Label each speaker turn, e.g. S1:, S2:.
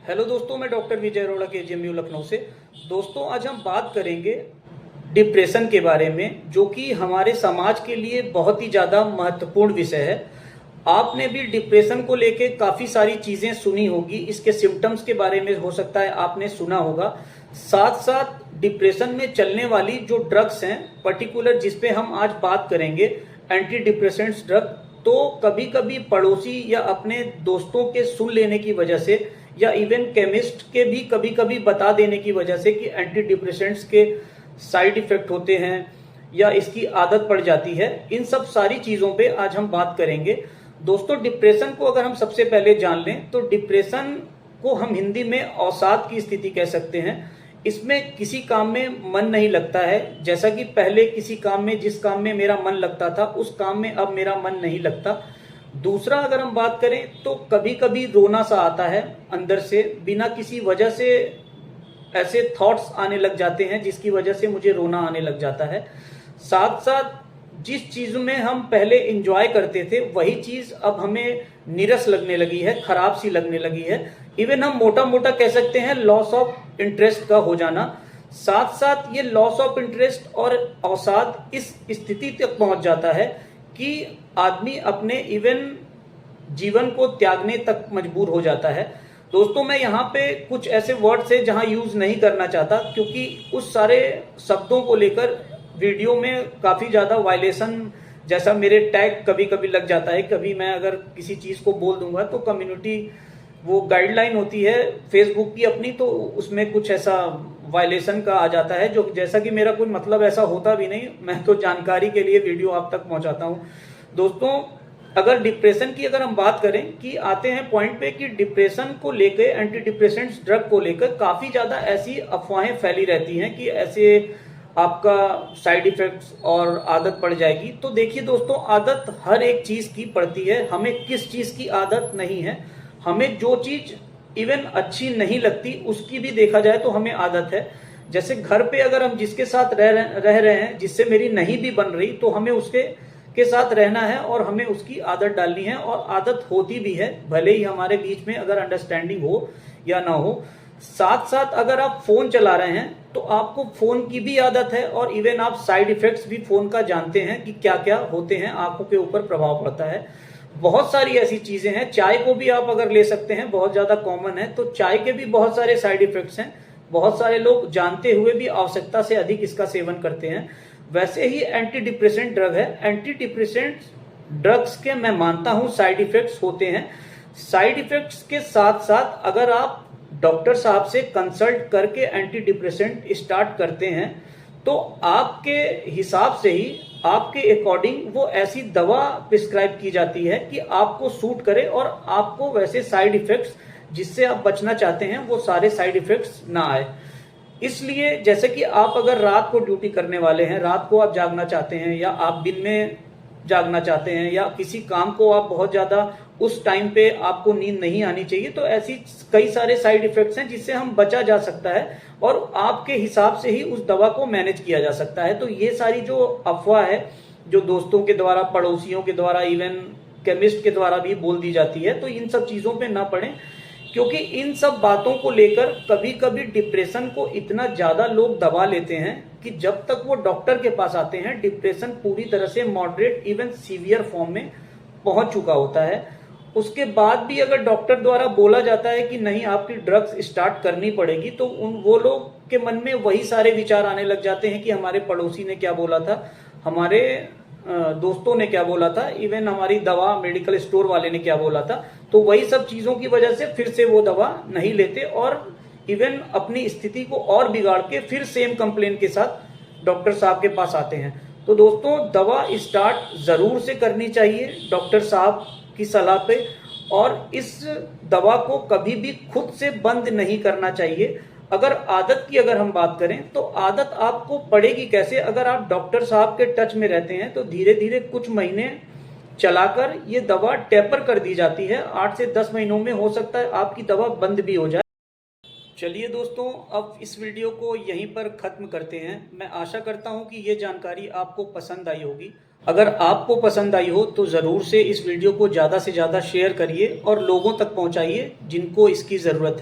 S1: Hello दोस्तों, मैं doctor विजय Arora KGMU Lucknow से। दोस्तों, आज हम बात करेंगे डिप्रेशन के बारे में, जो कि हमारे समाज के लिए बहुत ही ज़्यादा महत्वपूर्ण विषय है। आपने भी डिप्रेशन को लेके काफ़ी सारी चीज़ें सुनी होगी, इसके सिम्टम्स के बारे में हो सकता है आपने सुना होगा। साथ साथ डिप्रेशन में चलने वाली जो ड्रग्स हैं, पर्टिकुलर जिस पे हम आज बात करेंगे, एंटी डिप्रेसेंट्स ड्रग, तो कभी कभी पड़ोसी या अपने दोस्तों के सुन लेने की वजह से या इवन केमिस्ट के भी कभी कभी बता देने की वजह से कि एंटी डिप्रेसेंट्स के साइड इफेक्ट होते हैं या इसकी आदत पड़ जाती है, इन सब सारी चीज़ों पे आज हम बात करेंगे। दोस्तों, डिप्रेशन को अगर हम सबसे पहले जान लें तो डिप्रेशन को हम हिंदी में अवसाद की स्थिति कह सकते हैं। इसमें किसी काम में मन नहीं लगता है, जैसा कि पहले किसी काम में, जिस काम में मेरा मन लगता था उस काम में अब मेरा मन नहीं लगता। दूसरा, अगर हम बात करें तो कभी कभी रोना सा आता है अंदर से, बिना किसी वजह से ऐसे थॉट्स आने लग जाते हैं जिसकी वजह से मुझे रोना आने लग जाता है। साथ साथ जिस चीज में हम पहले एंजॉय करते थे वही चीज अब हमें नीरस लगने लगी है, खराब सी लगने लगी है। इवन हम मोटा मोटा कह सकते हैं लॉस ऑफ इंटरेस्ट का हो जाना। साथ साथ ये लॉस ऑफ इंटरेस्ट और अवसाद इस स्थिति तक पहुंच जाता है कि आदमी अपने इवन जीवन को त्यागने तक मजबूर हो जाता है। दोस्तों, मैं यहाँ पे कुछ ऐसे वर्ड्स है जहाँ यूज नहीं करना चाहता, क्योंकि उस सारे शब्दों को लेकर वीडियो में काफी ज्यादा वायलेशन जैसा मेरे टैग कभी कभी लग जाता है। कभी मैं अगर किसी चीज को बोल दूंगा तो कम्युनिटी, वो गाइडलाइन होती है फेसबुक की अपनी, तो उसमें कुछ ऐसा वायलेशन का आ जाता है, जो जैसा कि मेरा कोई मतलब ऐसा होता भी नहीं। मैं तो जानकारी के लिए वीडियो आप तक पहुंचाता हूं। दोस्तों, अगर डिप्रेशन की अगर हम बात करें कि आते हैं पॉइंट पे कि डिप्रेशन को लेकर, एंटी डिप्रेसेंट्स ड्रग को लेकर काफी ज्यादा ऐसी अफवाहें फैली रहती हैं कि ऐसे आपका साइड इफेक्ट्स और आदत पड़ जाएगी। तो देखिए दोस्तों, आदत हर एक चीज की पड़ती है, हमें किस चीज की आदत नहीं है। हमें जो चीज इवन अच्छी नहीं लगती उसकी भी देखा जाए तो हमें आदत है। जैसे घर पे अगर हम जिसके साथ रह रहे हैं, जिससे मेरी नहीं भी बन रही, तो हमें उसके साथ रहना है और हमें उसकी आदत डालनी है, और आदत होती भी है, भले ही हमारे बीच में अगर अंडरस्टैंडिंग हो या ना हो। साथ साथ अगर आप फोन चला रहे हैं तो आपको फोन की भी आदत है, और इवन आप साइड इफेक्ट्स भी फोन का जानते हैं कि क्या क्या होते हैं, आंखों के ऊपर प्रभाव पड़ता है। बहुत सारी ऐसी चीजें हैं। चाय को भी आप अगर ले सकते हैं, बहुत ज्यादा कॉमन है, तो चाय के भी बहुत सारे साइड इफेक्ट्स हैं। बहुत सारे लोग जानते हुए भी आवश्यकता से अधिक इसका सेवन करते हैं। वैसे ही एंटी डिप्रेसेंट ड्रग है। एंटी डिप्रेसेंट ड्रग्स के मैं मानता हूं साइड इफेक्ट्स होते हैं। साइड इफेक्ट्स के साथ साथ अगर आप डॉक्टर साहब से कंसल्ट करके एंटी डिप्रेसेंट स्टार्ट करते हैं तो आपके हिसाब से ही, आपके अकॉर्डिंग वो ऐसी दवा प्रिस्क्राइब की जाती है कि आपको सूट करे और आपको वैसे साइड इफेक्ट्स जिससे आप बचना चाहते हैं वो सारे साइड इफेक्ट्स ना आए। इसलिए जैसे कि आप अगर रात को ड्यूटी करने वाले हैं, रात को आप जागना चाहते हैं, या आप दिन में जागना चाहते हैं, या किसी काम को आप बहुत ज्यादा उस टाइम पे आपको नींद नहीं आनी चाहिए, तो ऐसी कई सारे साइड इफेक्ट्स हैं जिससे हम बचा जा सकता है और आपके हिसाब से ही उस दवा को मैनेज किया जा सकता है। तो ये सारी जो अफवाह है, जो दोस्तों के द्वारा, पड़ोसियों के द्वारा, इवन केमिस्ट के द्वारा भी बोल दी जाती है, तो इन सब चीजों पे ना पड़े, क्योंकि इन सब बातों को लेकर कभी कभी डिप्रेशन को इतना ज्यादा लोग दबा लेते हैं कि जब तक वो डॉक्टर के पास आते हैं डिप्रेशन पूरी तरह से मॉडरेट इवन सीवियर फॉर्म में पहुंच चुका होता है। उसके बाद भी अगर डॉक्टर द्वारा बोला जाता है कि नहीं, आपकी ड्रग्स स्टार्ट करनी पड़ेगी, तो वो लोग के मन में वही सारे विचार आने लग जाते हैं कि हमारे पड़ोसी ने क्या बोला था, हमारे दोस्तों ने क्या बोला था, इवन हमारी दवा मेडिकल स्टोर वाले ने क्या बोला था। तो वही सब चीजों की वजह से फिर से वो दवा नहीं लेते और इवन अपनी स्थिति को और बिगाड़ के फिर सेम कंप्लेन के साथ डॉक्टर साहब के पास आते हैं। तो दोस्तों, दवा स्टार्ट जरूर से करनी चाहिए डॉक्टर साहब की सलाह पे, और इस दवा को कभी भी खुद से बंद नहीं करना चाहिए। अगर आदत की अगर हम बात करें तो आदत आपको पड़ेगी कैसे? अगर आप डॉक्टर साहब के टच में रहते हैं तो धीरे धीरे कुछ महीने चलाकर ये दवा टेपर कर दी जाती है। 8 से 10 महीनों में हो सकता है आपकी दवा बंद भी हो जाए। चलिए दोस्तों, अब इस वीडियो को यहीं पर खत्म करते हैं। मैं आशा करता हूं कि ये जानकारी आपको पसंद आई होगी। अगर आपको पसंद आई हो तो ज़रूर से इस वीडियो को ज़्यादा से ज़्यादा शेयर करिए और लोगों तक पहुंचाइए जिनको इसकी ज़रूरत है।